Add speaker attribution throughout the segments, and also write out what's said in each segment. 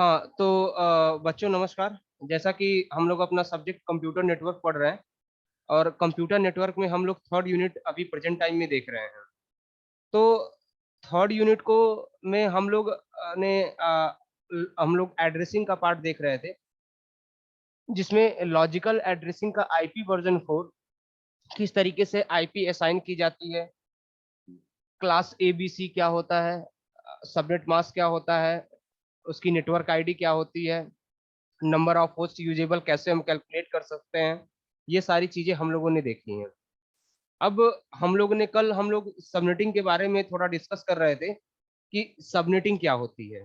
Speaker 1: हाँ, तो बच्चों नमस्कार। जैसा कि हम लोग अपना सब्जेक्ट कंप्यूटर नेटवर्क पढ़ रहे हैं और कंप्यूटर नेटवर्क में हम लोग थर्ड यूनिट अभी प्रेजेंट टाइम में देख रहे हैं। तो थर्ड यूनिट को में हम लोग हम लोग एड्रेसिंग का पार्ट देख रहे थे, जिसमें लॉजिकल एड्रेसिंग का आईपी वर्जन 4 किस तरीके से आईपी असाइन की जाती है, क्लास एबीसी क्या होता है, सबनेट मास्क क्या होता है, उसकी नेटवर्क आईडी क्या होती है, नंबर ऑफ होस्ट यूजेबल कैसे हम कैलकुलेट कर सकते हैं। ये सारी चीजें हम लोगों ने देखी हैं। अब हम लोग सबनेटिंग के बारे में थोड़ा डिस्कस कर रहे थे कि सबनेटिंग क्या होती है।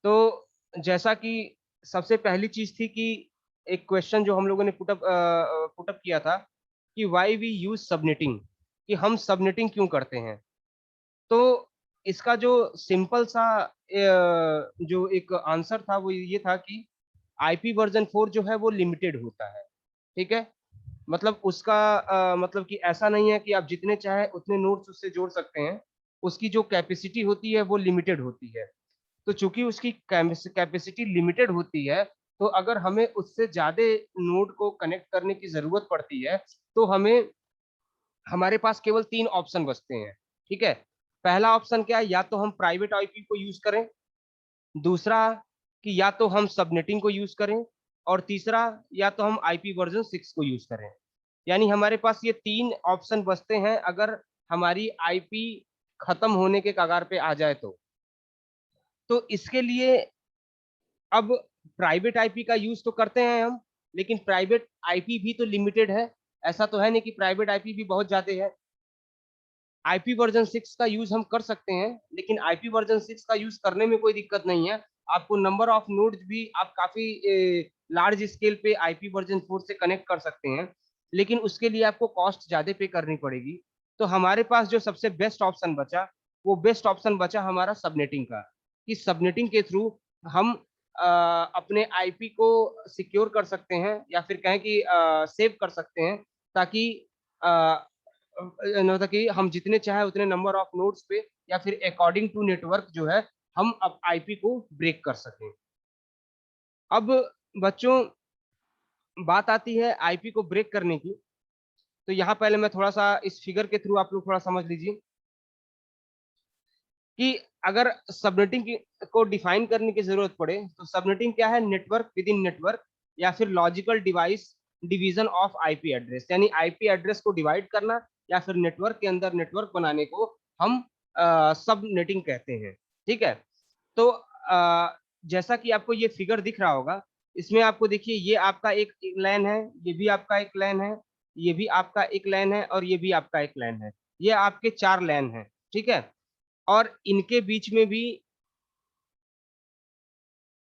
Speaker 1: तो जैसा कि सबसे पहली चीज थी कि एक क्वेश्चन जो हम लोगों ने पुटअप किया था कि वाई वी यूज सबनेटिंग, कि हम सबनेटिंग क्यों करते हैं। तो इसका जो सिंपल सा जो एक आंसर था वो ये था कि आईपी वर्जन 4 जो है वो लिमिटेड होता है। ठीक है, मतलब उसका मतलब कि ऐसा नहीं है कि आप जितने चाहे उतने नोड्स उससे जोड़ सकते हैं। उसकी जो कैपेसिटी होती है वो लिमिटेड होती है। तो चूंकि उसकी कैपेसिटी लिमिटेड होती है, तो अगर हमें उससे ज्यादा नोड को कनेक्ट करने की जरूरत पड़ती है, तो हमें हमारे पास केवल तीन ऑप्शन बचते हैं। ठीक है, पहला ऑप्शन क्या है, या तो हम प्राइवेट आईपी को यूज करें, दूसरा कि या तो हम सबनेटिंग को यूज करें, और तीसरा या तो हम आईपी वर्जन 6 को यूज करें। यानी हमारे पास ये तीन ऑप्शन बचते हैं अगर हमारी आईपी खत्म होने के कगार पे आ जाए तो इसके लिए अब प्राइवेट आईपी का यूज तो करते हैं हम, लेकिन प्राइवेट आईपी भी तो लिमिटेड है। ऐसा तो है नहीं कि प्राइवेट आईपी भी बहुत ज्यादा है। आईपी वर्जन 6 का यूज हम कर सकते हैं, लेकिन आईपी वर्जन 6 का यूज करने में कोई दिक्कत नहीं है। आपको नंबर ऑफ नोड्स भी आप काफी लार्ज स्केल पे आईपी वर्जन 4 से कनेक्ट कर सकते हैं, लेकिन उसके लिए आपको कॉस्ट ज्यादा पे करनी पड़ेगी। तो हमारे पास जो सबसे बेस्ट ऑप्शन बचा, वो बेस्ट ऑप्शन बचा हमारा सबनेटिंग का, कि सबनेटिंग के थ्रू हम अपने आईपी को सिक्योर कर सकते हैं, या फिर कहें कि सेव कर सकते हैं, ताकि मतलब कि हम जितने चाहे उतने नंबर ऑफ नोड्स पे, या फिर अकॉर्डिंग टू नेटवर्क जो है, हम अब आईपी को ब्रेक कर सकें। अब बच्चों, बात आती है आईपी को ब्रेक करने की। तो यहाँ पहले मैं थोड़ा सा इस फिगर के थ्रू आप लोग थोड़ा समझ लीजिए कि अगर सबनेटिंग को डिफाइन करने की जरूरत पड़े, तो सबनेटिंग क्या है, नेटवर्क विद इन नेटवर्क, या फिर logical device division of IP address, यानी आईपी एड्रेस को डिवाइड करना, या फिर नेटवर्क के अंदर नेटवर्क बनाने को हम सब नेटिंग कहते हैं। ठीक है, तो जैसा कि आपको ये फिगर दिख रहा होगा, इसमें आपको देखिए, ये आपका एक लाइन है, ये भी आपका एक लाइन है, ये भी आपका एक लाइन है, और ये भी आपका एक लाइन है। ये आपके चार लाइन है। ठीक है, और इनके बीच में भी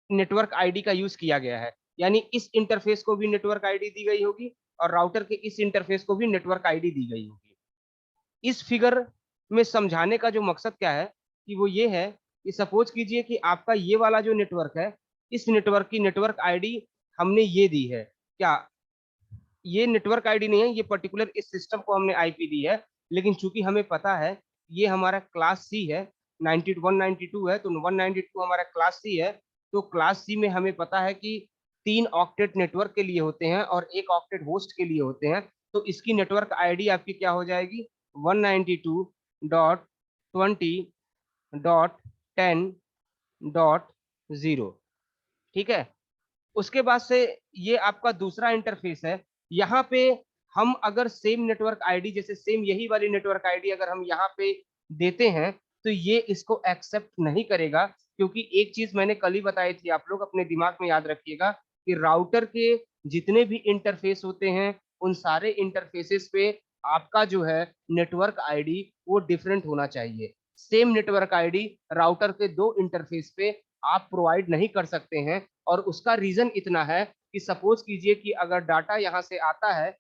Speaker 1: नेटवर्क आईडी का यूज किया गया है, यानी इस इंटरफेस को भी नेटवर्क आईडी दी गई होगी, और राउटर के इस इंटरफेस को भी नेटवर्क आईडी दी गई होगी। इस फिगर में समझाने का जो मकसद क्या है, कि वो ये है कि सपोज कीजिए कि आपका ये वाला जो नेटवर्क है, इस नेटवर्क की नेटवर्क आईडी हमने ये दी है। क्या ये नेटवर्क आईडी नहीं है, ये पर्टिकुलर इस सिस्टम को हमने आईपी दी है, लेकिन चूंकि हमें पता है ये हमारा क्लास सी है, 192 है, तो 192 हमारा क्लास सी है। तो क्लास सी में हमें पता है कि तीन ऑक्टेट नेटवर्क के लिए होते हैं और एक ऑक्टेट होस्ट के लिए होते हैं। तो इसकी नेटवर्क आईडी आपकी क्या हो जाएगी, 192.20.10.0। ठीक है, उसके बाद से ये आपका दूसरा इंटरफेस है। यहाँ पे हम अगर सेम नेटवर्क आईडी, जैसे सेम यही वाली नेटवर्क आईडी अगर हम यहाँ पे देते हैं, तो ये इसको एक्सेप्ट नहीं करेगा, क्योंकि एक चीज मैंने कल ही बताई थी, आप लोग अपने दिमाग में याद रखिएगा कि राउटर के जितने भी इंटरफेस होते हैं, उन सारे इंटरफेसेस पे आपका जो है नेटवर्क आईडी वो डिफरेंट होना चाहिए। सेम नेटवर्क आईडी राउटर के दो इंटरफेस पे आप प्रोवाइड नहीं कर सकते हैं। और उसका रीजन इतना है कि सपोज कीजिए कि अगर डाटा यहाँ से आता है,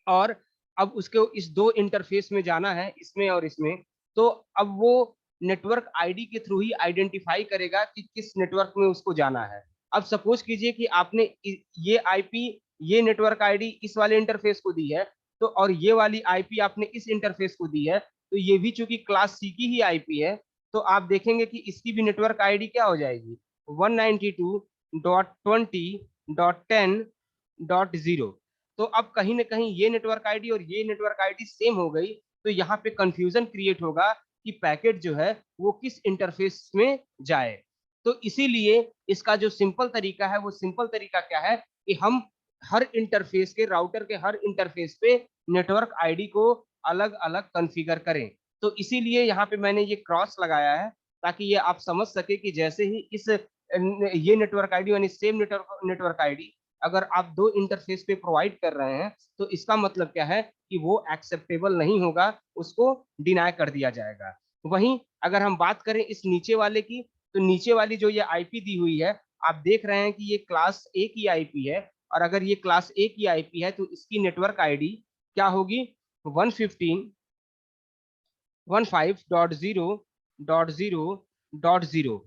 Speaker 1: और अब उसको इस दो इंटरफेस में जाना है, इसमें और इसमें, तो अब वो नेटवर्क आईडी के थ्रू ही आइडेंटिफाई करेगा कि किस नेटवर्क में उसको जाना है। अब सपोज कीजिए कि आपने ये आईपी, ये नेटवर्क आईडी इस वाले इंटरफेस को दी है, तो और ये वाली आईपी आपने इस इंटरफेस को दी है, तो ये भी चूंकि क्लास सी की ही आईपी है, तो आप देखेंगे कि इसकी भी नेटवर्क आईडी क्या हो जाएगी, 192.20.10.0। तो अब कहीं ना कहीं ये नेटवर्क आईडी और ये नेटवर्क आईडी सेम हो गई, तो यहाँ पे कंफ्यूजन क्रिएट होगा कि पैकेट जो है वो किस इंटरफेस में जाए। तो इसीलिए इसका जो सिंपल तरीका है, वो सिंपल तरीका क्या है कि हम हर इंटरफेस के, राउटर के हर इंटरफेस पे नेटवर्क आईडी को अलग अलग कॉन्फ़िगर करें। तो इसीलिए यहाँ पे मैंने ये क्रॉस लगाया है, ताकि ये आप समझ सके कि जैसे ही इस ये नेटवर्क आईडी यानी सेम नेटवर्क आईडी अगर आप दो इंटरफेस पे प्रोवाइड कर रहे हैं, तो इसका मतलब क्या है कि वो एक्सेप्टेबल नहीं होगा, उसको डिनाई कर दिया जाएगा। वहीं अगर हम बात करें इस नीचे वाले की, तो नीचे वाली जो ये आईपी दी हुई है, आप देख रहे हैं कि ये क्लास ए की आईपी है, और अगर ये क्लास ए की आईपी है तो इसकी नेटवर्क आईडी क्या होगी, 115.0.0.0।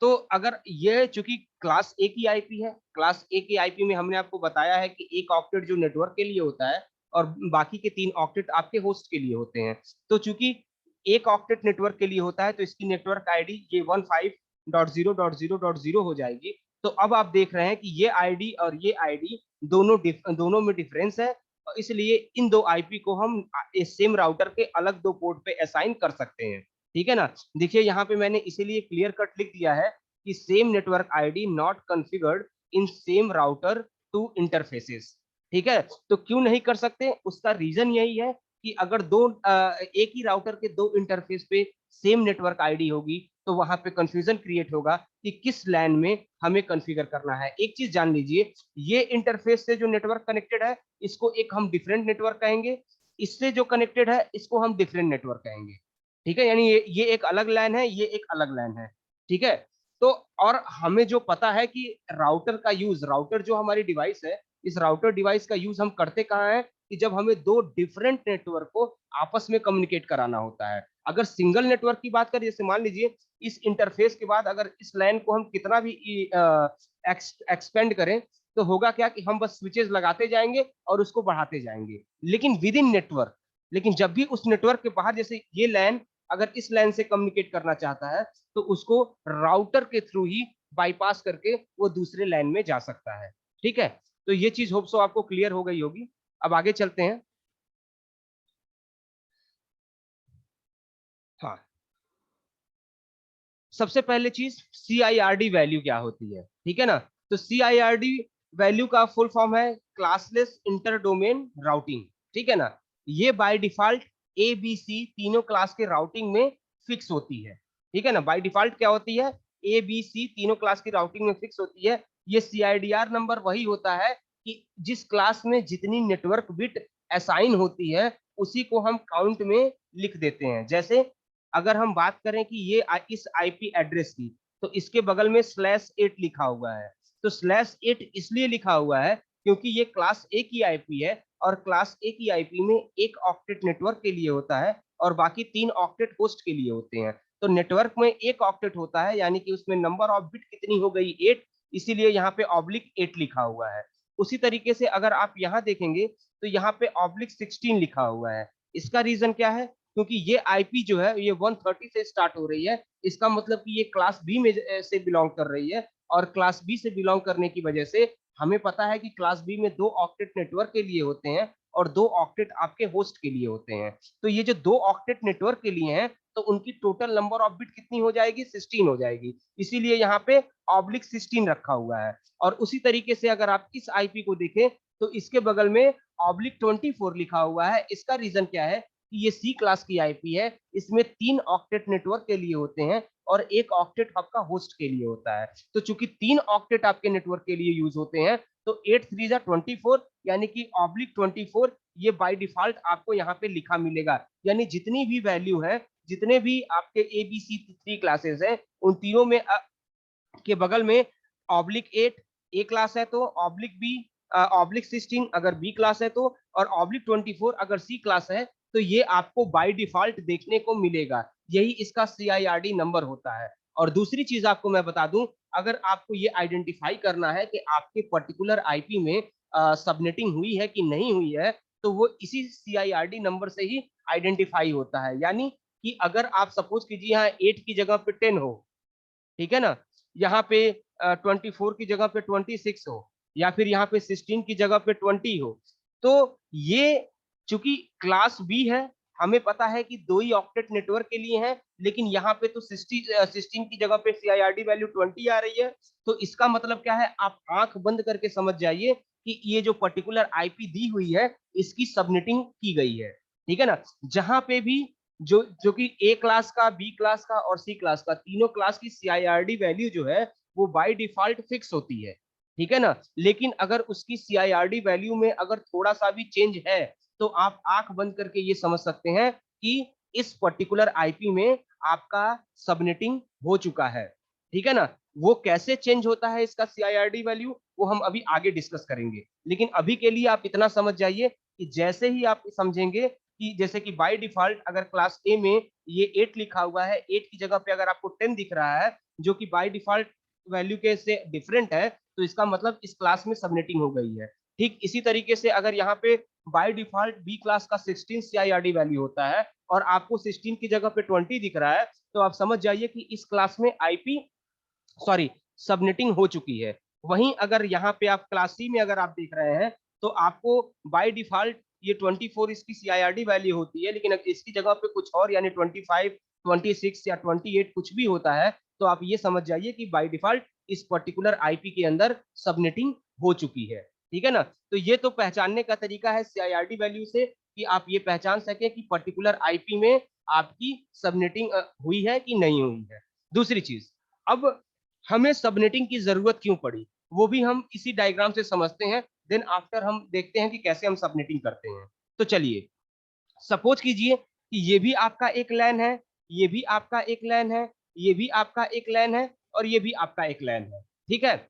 Speaker 1: तो अगर ये चूंकि क्लास ए की आईपी है, क्लास ए की आईपी में हमने आपको बताया है कि एक ऑक्टेट जो नेटवर्क के लिए होता है और बाकी के 3 ऑक्टेट आपके होस्ट के लिए होते हैं। तो चूंकि एक ऑक्टेट नेटवर्क के लिए होता है, तो इसकी नेटवर्क आईडी ये 15.0.0.0 हो जाएगी। तो अब आप देख रहे हैं कि ये आईडी और ये आईडी दोनों में डिफरेंस है, इसलिए इन दो आईपी को हम सेम राउटर के अलग दो पोर्ट पे असाइन कर सकते हैं। ठीक है ना। देखिए यहाँ पे मैंने इसीलिए क्लियर कट लिख दिया है कि same network ID not configured in same router two interfaces. ठीक है, तो क्यों नहीं कर सकते, उसका रीजन यही है कि अगर एक ही राउटर के दो इंटरफेस पे सेम नेटवर्क आईडी होगी, तो वहां पे कंफ्यूजन क्रिएट होगा कि किस लैन में हमें कॉन्फ़िगर करना है। एक चीज जान लीजिए, ये इंटरफेस से जो नेटवर्क कनेक्टेड है, इसको एक हम डिफरेंट नेटवर्क कहेंगे, इससे जो कनेक्टेड है इसको हम डिफरेंट नेटवर्क कहेंगे। ठीक है, यानी ये एक अलग लैन है, ये एक अलग लैन है। ठीक है, तो और हमें जो पता है कि राउटर का यूज, राउटर जो हमारी डिवाइस है, इस राउटर डिवाइस का यूज हम करते कहाँ है कि जब हमें दो डिफरेंट नेटवर्क को आपस में कम्युनिकेट कराना होता है। अगर सिंगल नेटवर्क की बात करें, जैसे मान लीजिए इस इंटरफेस के बाद अगर इस लाइन को हम कितना भी एक्सपेंड करें, तो होगा क्या कि हम बस स्विचेस लगाते जाएंगे और उसको बढ़ाते जाएंगे, लेकिन विद इन नेटवर्क। लेकिन जब भी उस नेटवर्क के बाहर, जैसे ये लाइन अगर इस लाइन से कम्युनिकेट करना चाहता है, तो उसको राउटर के थ्रू ही बाईपास करके वो दूसरे लाइन में जा सकता है। ठीक है, तो ये चीज होप सो आपको क्लियर हो गई होगी। अब आगे चलते हैं। हाँ, सबसे पहले चीज CIRD वैल्यू क्या होती है। ठीक है ना, तो CIRD वैल्यू का फुल फॉर्म है क्लासलेस इंटर डोमेन राउटिंग। ठीक है ना, ये बाय डिफॉल्ट ABC तीनों क्लास के राउटिंग में फिक्स होती है। ठीक है ना, बाय डिफॉल्ट क्या होती है, ABC तीनों क्लास की राउटिंग में फिक्स होती है। ये CIDR नंबर वही होता है कि जिस क्लास में जितनी नेटवर्क बिट असाइन होती है, उसी को हम काउंट में लिख देते हैं। जैसे अगर हम बात करें कि ये इस आईपी एड्रेस की, तो इसके बगल में /8 लिखा हुआ है। तो /8 इसलिए लिखा हुआ है क्योंकि ये क्लास ए की आईपी है, और क्लास ए की आईपी में एक ऑक्टेट नेटवर्क के लिए होता है और बाकी 3 ऑक्टेट होस्ट के लिए होते हैं। तो नेटवर्क में एक ऑक्टेट होता है, यानी कि उसमें नंबर ऑफ बिट कितनी हो गई, 8, इसीलिए यहाँ पे /8 लिखा हुआ है। उसी तरीके से अगर आप यहाँ देखेंगे, तो यहाँ पे /16 लिखा हुआ है। इसका रीजन क्या है, क्योंकि ये आईपी जो है ये 130 से स्टार्ट हो रही है, इसका मतलब कि ये क्लास बी में से बिलोंग कर रही है, और क्लास बी से बिलोंग करने की वजह से हमें पता है कि क्लास बी में 2 ऑक्टेट नेटवर्क के लिए होते हैं और 2 ऑक्टेट आपके होस्ट के लिए होते हैं। तो ये जो 2 ऑक्टेट नेटवर्क के लिए हैं, तो उनकी टोटल नंबर ऑफ बिट कितनी हो जाएगी, 16 हो जाएगी, इसीलिए यहाँ पे /16 रखा हुआ है। और उसी तरीके से अगर आप इस आईपी को देखें, तो इसके बगल में /24 लिखा हुआ है। इसका रीजन क्या है कि ये सी क्लास की आईपी है, इसमें 3 ऑक्टेट नेटवर्क के लिए होते हैं और एक ऑक्टेट आपका होस्ट के लिए होता है। तो चूंकि 3 ऑक्टेट आपके नेटवर्क के लिए यूज होते हैं, तो 8 3 24, यानी कि /24 ये बाय डिफॉल्ट आपको यहाँ पे लिखा मिलेगा। यानी जितनी भी वैल्यू है, जितने भी आपके ABC 3 क्लासेस हैं, उन तीनों में के बगल में /8 ए क्लास है, तो /B /16 अगर बी क्लास है तो, और /24 अगर सी क्लास है, तो ये आपको बाय डिफॉल्ट देखने को मिलेगा। यही इसका CIRD नंबर होता है। और दूसरी चीज आपको मैं बता दूं, अगर आपको ये आइडेंटिफाई करना है कि आपके पर्टिकुलर आईपी में सबनेटिंग हुई है कि नहीं हुई है, तो वो इसी CIRD नंबर से ही आइडेंटिफाई होता है। यानी कि अगर आप सपोज कीजिए यहाँ 8 की जगह पे 10 हो, ठीक है ना, यहाँ पे 24 की जगह पे 26 हो, या फिर यहाँ पे 16 की जगह पे 20 हो। तो ये चूंकि क्लास बी है, हमें पता है कि दो ही ऑक्टेट नेटवर्क के लिए हैं, लेकिन यहाँ पे तो 16 की जगह पे सीआईआरडी वैल्यू 20 आ रही है। तो इसका मतलब क्या है, आप आंख बंद करके समझ जाइए कि ये जो पर्टिकुलर आईपी दी हुई है इसकी सबनेटिंग की गई है। ठीक है ना। जहां पे भी जो जो कि ए क्लास का, बी क्लास का और सी क्लास का, तीनों क्लास की सीआईआरडी वैल्यू जो है वो बाय डिफॉल्ट फिक्स होती है। ठीक है ना। लेकिन अगर उसकी सीआईआरडी वैल्यू में अगर थोड़ा सा भी चेंज है तो आप आंख बंद करके ये समझ सकते हैं कि इस पर्टिकुलर आईपी में आपका सबनेटिंग हो चुका है। ठीक है ना। वो कैसे चेंज होता है इसका सीआईआरडी वैल्यू, वो हम अभी आगे डिस्कस करेंगे। लेकिन अभी के लिए आप इतना समझ जाइए कि जैसे ही आप समझेंगे कि जैसे कि बाय डिफॉल्ट अगर क्लास ए में ये 8 लिखा हुआ है, 8 की जगह पे अगर आपको 10 दिख रहा है जो कि बाय डिफॉल्ट वैल्यू के से डिफरेंट है, तो इसका मतलब इस क्लास में सबनेटिंग हो गई है। ठीक इसी तरीके से अगर यहाँ पे बाय डिफॉल्ट बी क्लास का 16 सीआईआरडी वैल्यू होता है और आपको 16 की जगह पे 20 दिख रहा है, तो आप समझ जाइए कि इस क्लास में आईपी सॉरी सबनेटिंग हो चुकी है। वहीं अगर यहाँ पे आप क्लास सी में अगर आप देख रहे हैं तो आपको बाय डिफॉल्ट ये 24 इसकी सीआईआरडी वैल्यू होती है, लेकिन इसकी जगह पे कुछ और यानी 25, 26 या 28 कुछ भी होता है, तो आप ये समझ जाइए कि बाय डिफॉल्ट इस पर्टिकुलर आईपी के अंदर सबनेटिंग हो चुकी है। ठीक है ना। तो ये तो पहचानने का तरीका है सीआईआरडी वैल्यू से कि आप ये पहचान सके कि पर्टिकुलर आईपी में आपकी सबनेटिंग हुई है कि नहीं हुई है। दूसरी चीज, अब हमें सबनेटिंग की जरूरत क्यों पड़ी वो भी हम इसी डायग्राम से समझते हैं। देन आफ्टर हम देखते हैं कि कैसे हम सबनेटिंग करते हैं। तो चलिए, सपोज कीजिए कि ये भी आपका एक लैन है, ये भी आपका एक लैन है, ये भी आपका एक लैन है और ये भी आपका एक लैन है। ठीक है।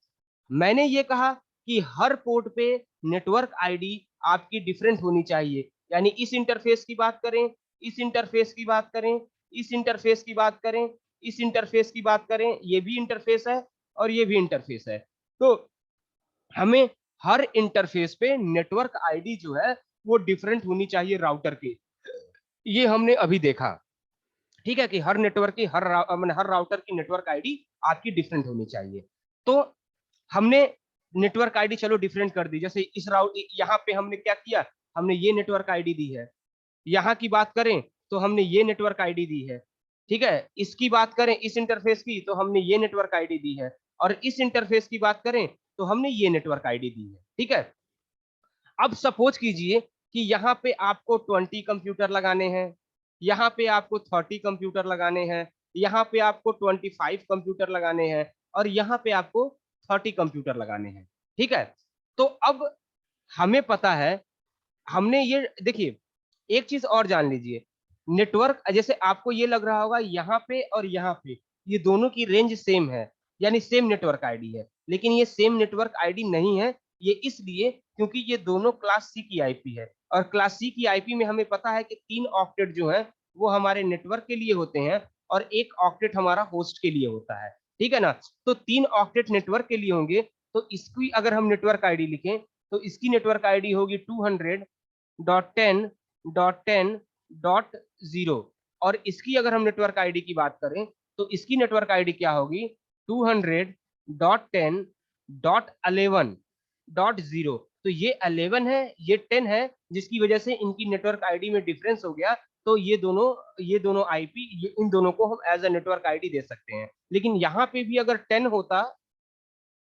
Speaker 1: मैंने ये कहा कि हर पोर्ट पे नेटवर्क आईडी आपकी डिफरेंट होनी चाहिए। यानी इस इंटरफेस की बात करें, इस इंटरफेस की बात करें, इस इंटरफेस की बात करें, इस इंटरफेस की बात करें, ये भी इंटरफेस है और ये भी इंटरफेस है। तो हमें हर इंटरफेस पे नेटवर्क आईडी जो है वो डिफरेंट होनी चाहिए राउटर के। ये हमने अभी देखा। ठीक है कि हर नेटवर्क की हर राउटर की नेटवर्क आईडी आपकी डिफरेंट होनी चाहिए। तो हमने नेटवर्क आईडी चलो डिफरेंट कर दी। जैसे इस राउट यहाँ पे हमने क्या किया, हमने ये नेटवर्क आईडी दी है। यहाँ की बात करें तो हमने ये नेटवर्क आईडी दी है। ठीक है। इसकी बात करें इस इंटरफेस की तो हमने ये नेटवर्क आईडी दी है। और इस इंटरफेस की बात करें तो हमने ये नेटवर्क आईडी दी है। ठीक है। अब सपोज कीजिए कि यहाँ पे आपको 20 कंप्यूटर लगाने हैं, यहाँ पे आपको 30 कंप्यूटर लगाने हैं, यहाँ पे आपको 25 कंप्यूटर लगाने हैं और यहाँ पे आपको 30 कंप्यूटर लगाने हैं। ठीक है। तो अब हमें पता है, हमने ये देखिए, एक चीज और जान लीजिए। नेटवर्क जैसे आपको ये लग रहा होगा यहाँ पे और यहाँ पे ये दोनों की रेंज सेम है, यानी सेम नेटवर्क आईडी है, लेकिन ये सेम नेटवर्क आईडी नहीं है। ये इसलिए क्योंकि ये दोनों क्लास सी की आईपी है और क्लास सी की आईपी में हमें पता है कि 3 ऑक्टेट जो है वो हमारे नेटवर्क के लिए होते हैं और एक ऑक्टेट हमारा होस्ट के लिए होता है। ठीक है ना। तो 3 ऑक्टेट नेटवर्क के लिए होंगे, तो इसकी अगर हम नेटवर्क आईडी लिखें तो इसकी नेटवर्क आईडी होगी 200.10.10.0। और इसकी अगर हम नेटवर्क आईडी की बात करें तो इसकी नेटवर्क आईडी क्या होगी, 200.10.11.0। तो ये 11 है, ये 10 है, जिसकी वजह से इनकी नेटवर्क आईडी में डिफरेंस हो गया। तो ये दोनों आईपी इन दोनों को हम एज अ नेटवर्क आईडी दे सकते हैं। लेकिन यहाँ पे भी अगर 10 होता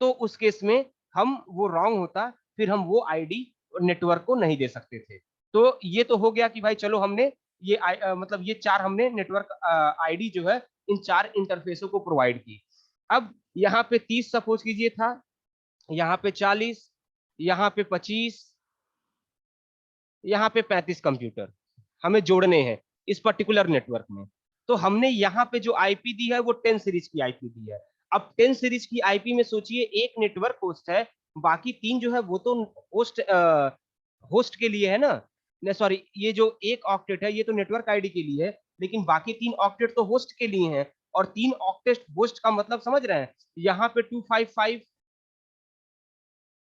Speaker 1: तो उस केस में हम वो रॉन्ग होता, फिर हम वो आईडी नेटवर्क को नहीं दे सकते थे। तो ये तो हो गया कि भाई चलो हमने ये मतलब ये चार हमने नेटवर्क आईडी जो है इन चार इंटरफेसों को प्रोवाइड की। अब यहाँ पे 30 सपोज कीजिए था, यहाँ पे 40, यहाँ पे 25, यहाँ पे 35 कंप्यूटर हमें जोड़ने हैं इस पर्टिकुलर नेटवर्क में। तो हमने यहाँ पे जो आईपी दी है वो 10 सीरीज की आईपी दी है। अब 10 सीरीज की आईपी में सोचिए एक नेटवर्क होस्ट है, बाकी तीन जो है वो तो होस्ट होस्ट के लिए है ना, सॉरी ये जो एक ऑक्टेट है ये तो नेटवर्क आईडी के लिए है, लेकिन बाकी 3 ऑक्टेट तो होस्ट के लिए हैं। और 3 ऑक्टेट होस्ट का मतलब समझ रहे हैं, यहाँ पे 255,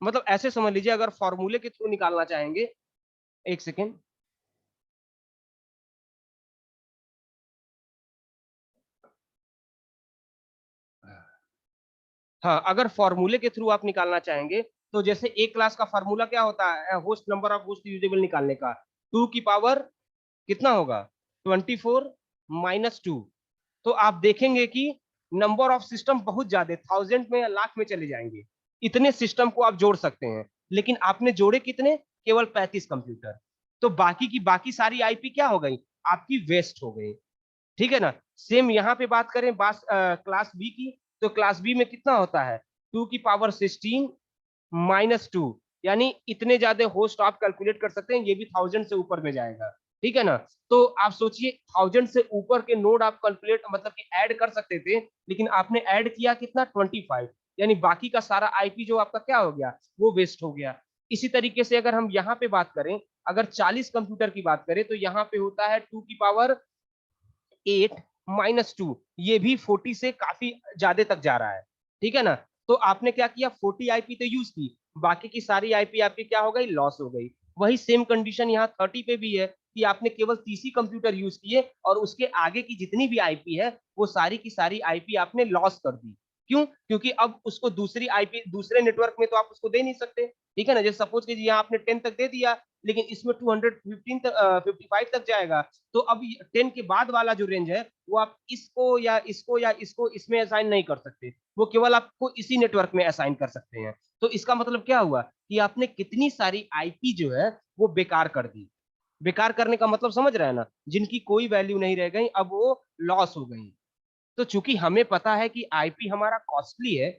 Speaker 1: मतलब ऐसे समझ लीजिए अगर फॉर्मूले के थ्रू निकालना चाहेंगे। एक सेकेंड, हाँ, अगर फॉर्मूले के थ्रू आप निकालना चाहेंगे तो जैसे एक क्लास का फॉर्मूला क्या होता है, host number of host usable निकालने का, 2 की पावर कितना होगा, 24 माइनस 2। तो आप देखेंगे कि नंबर ऑफ सिस्टम बहुत ज्यादा, थाउजेंड में या लाख में चले जाएंगे। इतने सिस्टम को आप जोड़ सकते हैं, लेकिन आपने जोड़े कितने, केवल 35 कंप्यूटर। तो बाकी की बाकी सारी आईपी क्या हो गई, आपकी वेस्ट हो गई। ठीक है ना। सेम यहाँ पे बात करें क्लास बी की, तो क्लास बी में कितना होता है, 2 की पावर 16 माइनस 2, यानी इतने ज्यादा होस्ट आप कैलकुलेट कर सकते हैं, ये भी 1000 से ऊपर में जाएगा। ठीक है ना। तो आप सोचिए 1000 से ऊपर के नोड आप कैलकुलेट मतलब कि ऐड कर सकते थे, लेकिन आपने ऐड किया कितना, 25, यानी बाकी का सारा आईपी जो आपका क्या हो गया, वो वेस्ट हो गया। इसी तरीके से अगर हम यहाँ पे बात करें, अगर 40 कंप्यूटर की बात करें, तो यहाँ पे होता है 2 की पावर 8 माइनस 2, ये भी 40 से काफी ज्यादा तक जा रहा है। ठीक है ना। तो आपने क्या किया, 40 आईपी तो यूज की, बाकी की सारी आईपी आपकी क्या हो गई, लॉस हो गई। वही सेम कंडीशन यहाँ 30 पे भी है कि आपने केवल 30 ही कंप्यूटर यूज किए और उसके आगे की जितनी भी आईपी है वो सारी की सारी आईपी आपने लॉस कर दी। क्यों, क्योंकि अब उसको दूसरी आईपी दूसरे नेटवर्क में तो आप उसको दे नहीं सकते। ठीक है ना। जैसे सपोज कीजिए यहाँ आपने 10 तक दे दिया, लेकिन इसमें 215 तक 55 तक जाएगा। तो अब 10 के बाद वाला जो रेंज है वो आप इसको इसमें असाइन नहीं कर सकते, वो केवल आपको इसी नेटवर्क में असाइन कर सकते हैं। तो इसका मतलब क्या हुआ कि आपने कितनी सारी आईपी जो है वो बेकार कर दी। बेकार करने का मतलब समझ रहे हैं ना, जिनकी कोई वैल्यू नहीं रह गई, अब वो लॉस हो गई। तो चूंकि हमें पता है कि आईपी हमारा कॉस्टली है,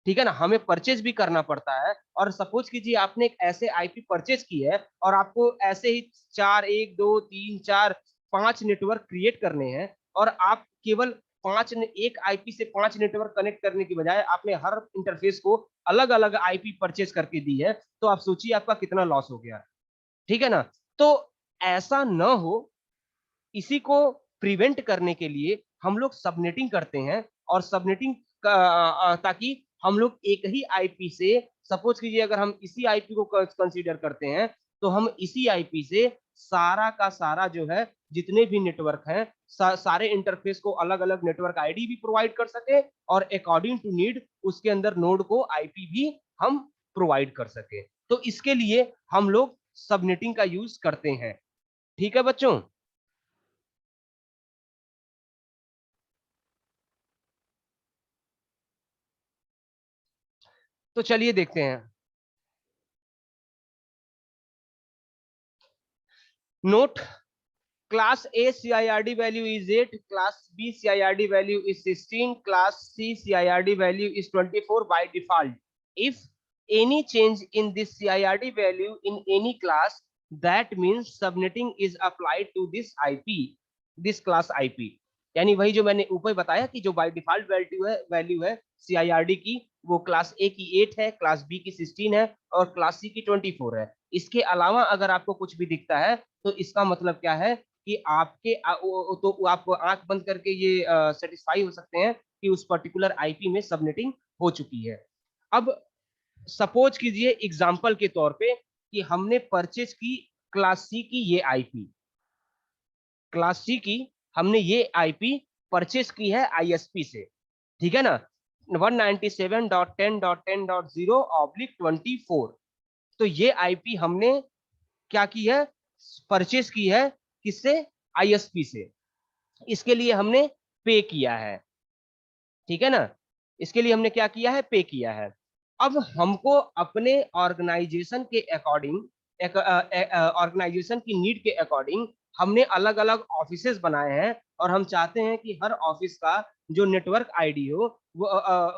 Speaker 1: ठीक है ना, हमें परचेज भी करना पड़ता है। और सपोज कीजिए आपने एक ऐसे आईपी परचेज की है और आपको ऐसे ही चार, एक दो तीन चार, 5 नेटवर्क क्रिएट करने हैं, और आप केवल एक आईपी से 5 नेटवर्क कनेक्ट करने की बजाय आपने हर इंटरफेस को अलग अलग आईपी परचेज करके दी है, तो आप सोचिए आपका कितना लॉस हो गया। ठीक है ना। तो ऐसा न हो, इसी को प्रिवेंट करने के लिए हम लोग सबनेटिंग करते हैं। और सबनेटिंग ताकि हम लोग एक ही आईपी से, सपोज कीजिए अगर हम इसी आईपी को कंसीडर करते हैं, तो हम इसी आईपी से सारा का सारा जो है जितने भी नेटवर्क हैं, सारे इंटरफेस को अलग अलग नेटवर्क आईडी भी प्रोवाइड कर सके, और अकॉर्डिंग टू नीड उसके अंदर नोड को आईपी भी हम प्रोवाइड कर सके। तो इसके लिए हम लोग सबनेटिंग का यूज करते हैं। ठीक है बच्चों। तो चलिए देखते हैं। Note, class A CIRD value is 8, class B CIRD value is 16, class C CIRD value is 24 by default. If any change in this CIRD value in any class, that means subnetting is applied to this IP, this class IP। यानी वही जो मैंने ऊपर बताया कि जो by default value है सीआईआरडी की, वो क्लास ए की 8 है, क्लास बी की 16 है, और क्लास सी की 24 है। इसके अलावा अगर आपको कुछ भी दिखता है तो इसका मतलब क्या है कि तो आप आंख बंद करके ये सेटिस्फाई हो सकते हैं कि उस पर्टिकुलर आईपी में सबनेटिंग हो चुकी है। अब सपोज कीजिए एग्जांपल के तौर पे कि हमने परचेज की क्लास सी की ये आईपी, क्लास सी की हमने ये आईपी परचेज की है आईएसपी से। ठीक है ना। 197.10.10.0/24। तो ये आईपी हमने क्या की है, परचेज की है, किससे, आईएसपी से। इसके लिए हमने पे किया है। ठीक है ना। इसके लिए हमने क्या किया है, पे किया है। अब हमको अपने ऑर्गेनाइजेशन के अकॉर्डिंग, ऑर्गेनाइजेशन की नीड के अकॉर्डिंग हमने अलग अलग ऑफिसेस बनाए हैं, और हम चाहते हैं कि हर ऑफिस का जो नेटवर्क आईडी हो वो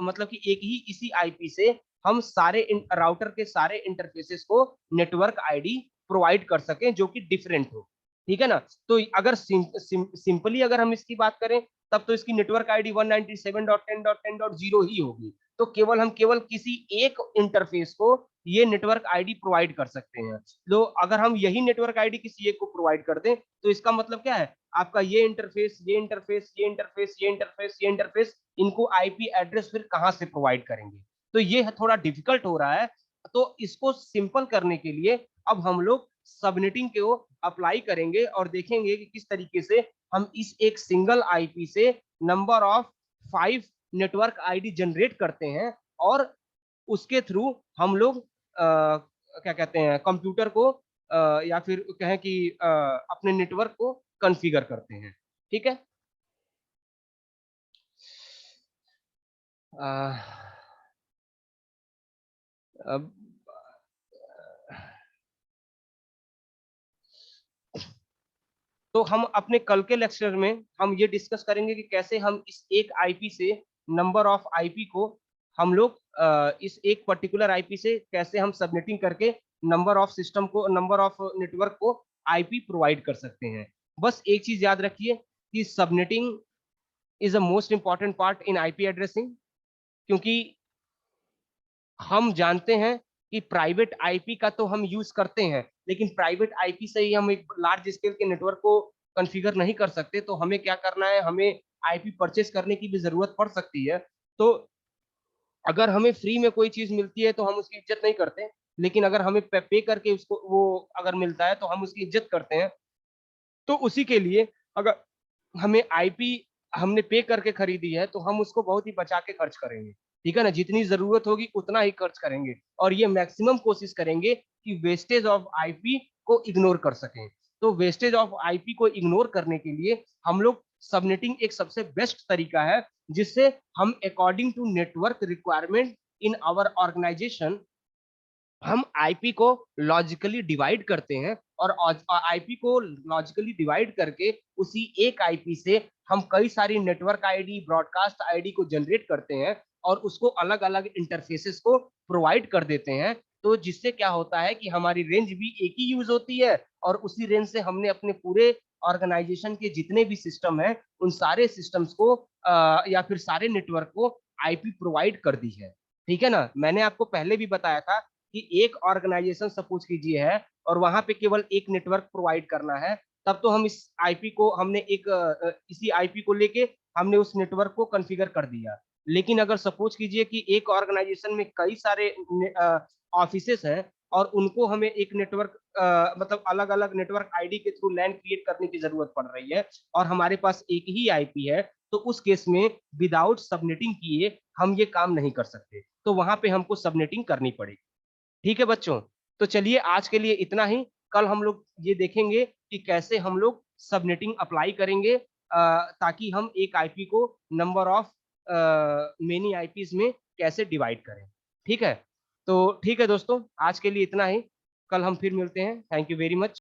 Speaker 1: मतलब कि एक ही इसी आईपी से हम सारे राउटर के सारे इंटरफेसेस को नेटवर्क आईडी प्रोवाइड कर सकें जो कि डिफरेंट हो। ठीक है ना। तो अगर सिंपली अगर हम इसकी बात करें, तब तो इसकी नेटवर्क आईडी 197.10.10.0 ही होगी। तो केवल किसी एक इंटरफेस को ये नेटवर्क आईडी प्रोवाइड कर सकते हैं। तो अगर हम यही नेटवर्क आईडी किसी एक को प्रोवाइड कर दें, तो इसका मतलब क्या है, आपका ये इंटरफेस, ये इंटरफेस, ये इंटरफेस, ये इंटरफेस, ये इंटरफेस, इनको आईपी एड्रेस फिर कहां से प्रोवाइड करेंगे। तो ये थोड़ा डिफिकल्ट हो रहा है। तो इसको सिंपल करने के लिए अब हम लोग सबनेटिंग को अप्लाई करेंगे और देखेंगे कि किस तरीके से हम इस एक सिंगल आईपी से number of 5 network ID generate करते हैं, और उसके थ्रू हम लोग क्या कहते हैं कंप्यूटर को या फिर कहें कि अपने नेटवर्क को कॉन्फ़िगर करते हैं। ठीक है। अ, अब तो हम अपने कल के लेक्चर में हम ये डिस्कस करेंगे कि कैसे हम इस एक आईपी से नंबर ऑफ आईपी को हम लोग इस एक पर्टिकुलर आईपी से कैसे हम सबनेटिंग करके नंबर ऑफ सिस्टम को नंबर ऑफ नेटवर्क को आईपी प्रोवाइड कर सकते हैं। बस एक चीज याद रखिए कि subnetting is a most important part in IP addressing, क्योंकि हम जानते हैं कि प्राइवेट आईपी का तो हम यूज करते हैं, लेकिन प्राइवेट आईपी से ही हम एक लार्ज स्केल के नेटवर्क को कॉन्फ़िगर नहीं कर सकते। तो हमें क्या करना है, हमें आईपी परचेस करने की भी जरूरत पड़ सकती है। तो अगर हमें फ्री में कोई चीज मिलती है तो हम उसकी इज्जत नहीं करते, लेकिन अगर हमें पे करके उसको वो अगर मिलता है तो हम उसकी इज्जत करते हैं। तो उसी के लिए अगर हमें आईपी हमने पे करके खरीदी है तो हम उसको बहुत ही बचा के खर्च करेंगे। ठीक है ना, जितनी जरूरत होगी उतना ही खर्च करेंगे और ये मैक्सिमम कोशिश करेंगे कि वेस्टेज ऑफ आईपी को इग्नोर कर सकें। तो वेस्टेज ऑफ आईपी को इग्नोर करने के लिए हम लोग सबनेटिंग एक सबसे बेस्ट तरीका है, जिससे हम according to network requirement in our organization हम आईपी को लॉजिकली डिवाइड करते हैं और आईपी को लॉजिकली डिवाइड करके उसी एक आईपी से हम कई सारी नेटवर्क आईडी ब्रॉडकास्ट आईडी को जनरेट करते हैं और उसको अलग अलग इंटरफेसेस को प्रोवाइड कर देते हैं। तो जिससे क्या होता है कि हमारी रेंज भी एक ही यूज होती है और उसी रेंज से हमने अपने पूरे ऑर्गेनाइजेशन के जितने भी सिस्टम हैं उन सारे सिस्टम्स को या फिर सारे नेटवर्क को आईपी प्रोवाइड कर दी है। ठीक है ना, मैंने आपको पहले भी बताया था कि एक ऑर्गेनाइजेशन सपोज कीजिए है और वहां पे केवल एक नेटवर्क प्रोवाइड करना है, तब तो हम इस आईपी को हमने इसी आईपी को लेके हमने उस नेटवर्क को कॉन्फ़िगर कर दिया। लेकिन अगर सपोज कीजिए कि एक ऑर्गेनाइजेशन में कई सारे ऑफिसेस हैं और उनको हमें एक नेटवर्क मतलब अलग अलग नेटवर्क आईडी के थ्रू लैन क्रिएट करने की जरूरत पड़ रही है और हमारे पास एक ही आईपी है, तो उस केस में विदाउट सबनेटिंग किए हम ये काम नहीं कर सकते। तो वहां पे हमको सबनेटिंग करनी पड़ेगी। ठीक है बच्चों, तो चलिए आज के लिए इतना ही। कल हम लोग ये देखेंगे कि कैसे हम लोग सबनेटिंग अप्लाई करेंगे ताकि हम एक आईपी को नंबर ऑफ मेनी आईपीज में कैसे डिवाइड करें। ठीक है, तो ठीक है दोस्तों, आज के लिए इतना ही। कल हम फिर मिलते हैं। Thank you very much.